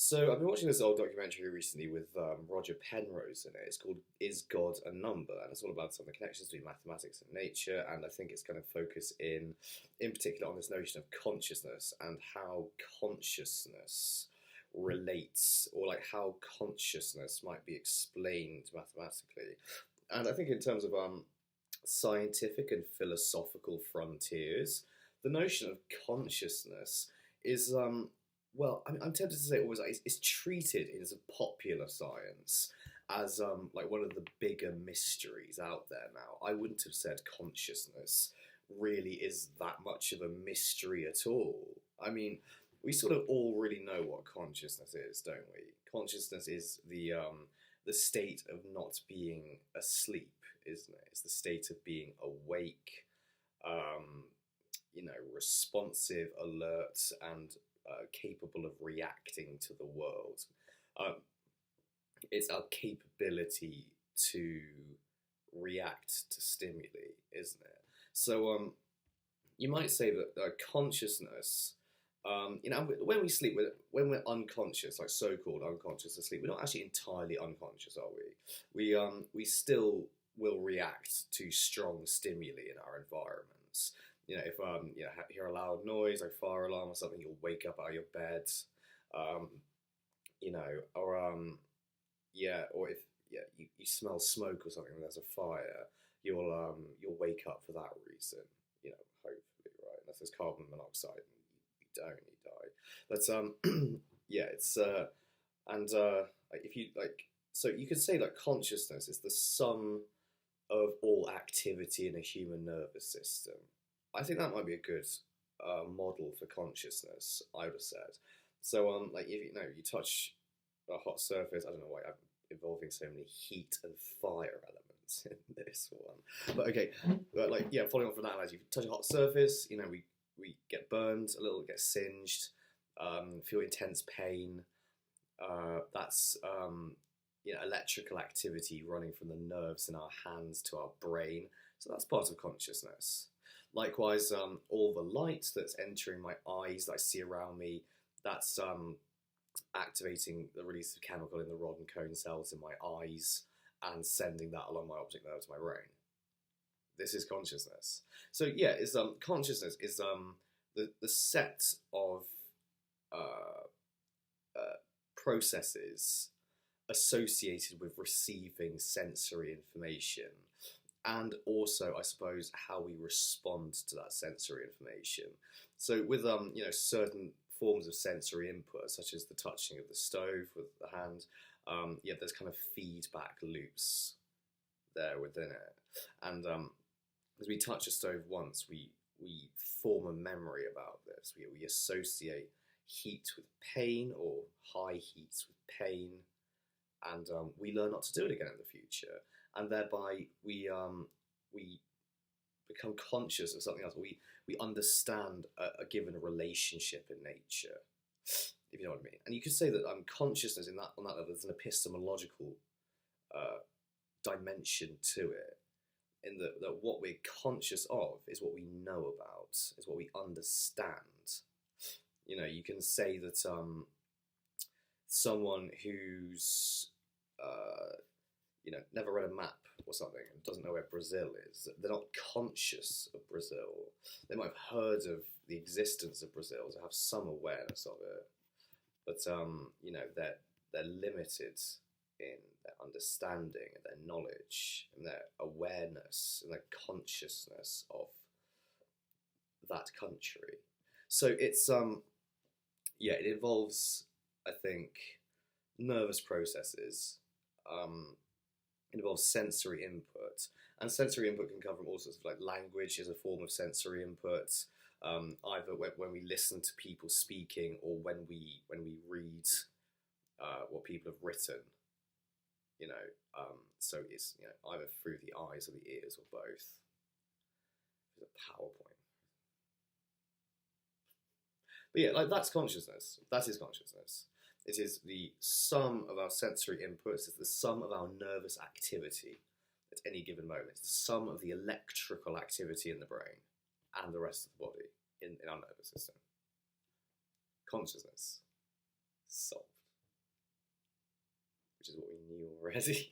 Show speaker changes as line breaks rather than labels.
So I've been watching this old documentary recently with Roger Penrose in it. It's called "Is God a Number?" and it's all about some of the connections between mathematics and nature. And I think it's kind of focus in particular, on this notion of consciousness and how consciousness relates, or like how consciousness might be explained mathematically. And I think in terms of scientific and philosophical frontiers, the notion of consciousness is well, I'm tempted to say always like it's treated as a popular science, as like one of the bigger mysteries out there now. I wouldn't have said consciousness really is that much of a mystery at all. I mean, we sort of all really know what consciousness is, don't we? Consciousness is the state of not being asleep, isn't it? It's the state of being awake, um, responsive, alert, and capable of reacting to the world. Um, it's our capability to react to stimuli, isn't it? So you might say that consciousness, when we sleep, when we're unconscious, like so-called unconscious asleep, we're not actually entirely unconscious, are we? We still will react to strong stimuli in our environments. If hear a loud noise like fire alarm or something, you'll wake up out of your bed. Um, or or if you smell smoke or something and there's a fire, you'll wake up for that reason. Hopefully, right? Unless there's carbon monoxide, and you don't, you die. But yeah, it's and like if you like, so you could say that consciousness is the sum of all activity in a human nervous system. I think that might be a good model for consciousness, I would have said. So, like if you touch a hot surface, I don't know why I'm involving so many heat and fire elements in this one, but okay, but like following on from that, as you touch a hot surface, we get burned a little, get singed, feel intense pain. That's electrical activity running from the nerves in our hands to our brain. So that's part of consciousness. Likewise, all the light that's entering my eyes that I see around me, that's activating the release of chemical in the rod and cone cells in my eyes and sending that along my optic nerve to my brain. This is consciousness. So yeah, consciousness is the set of processes associated with receiving sensory information, and also, I suppose, how we respond to that sensory information. So with certain forms of sensory input, such as the touching of the stove with the hand, there's kind of feedback loops there within it. And as we touch a stove once, we form a memory about this. We associate heat with pain, or high heats with pain, and we learn not to do it again in the future. And thereby we become conscious of something else. We understand a given relationship in nature, if you know what I mean. And you could say that consciousness on that level, there's an epistemological dimension to it, in that what we're conscious of is what we know about, is what we understand. You can say that someone who's never read a map or something and doesn't know where Brazil is, they're not conscious of Brazil. They might have heard of the existence of Brazil, to have some awareness of it, but they're limited in their understanding and their knowledge and their awareness and their consciousness of that country. So it's it involves, I think, nervous processes. It involves sensory input, and sensory input can come from all sorts of, like, language is a form of sensory input, either when we listen to people speaking, or when we read what people have written. So it's either through the eyes or the ears or both. There's a PowerPoint. But yeah, like, that's consciousness. That is consciousness. It is the sum of our sensory inputs. It's the sum of our nervous activity at any given moment. It's the sum of the electrical activity in the brain and the rest of the body in our nervous system. Consciousness. Solved. already.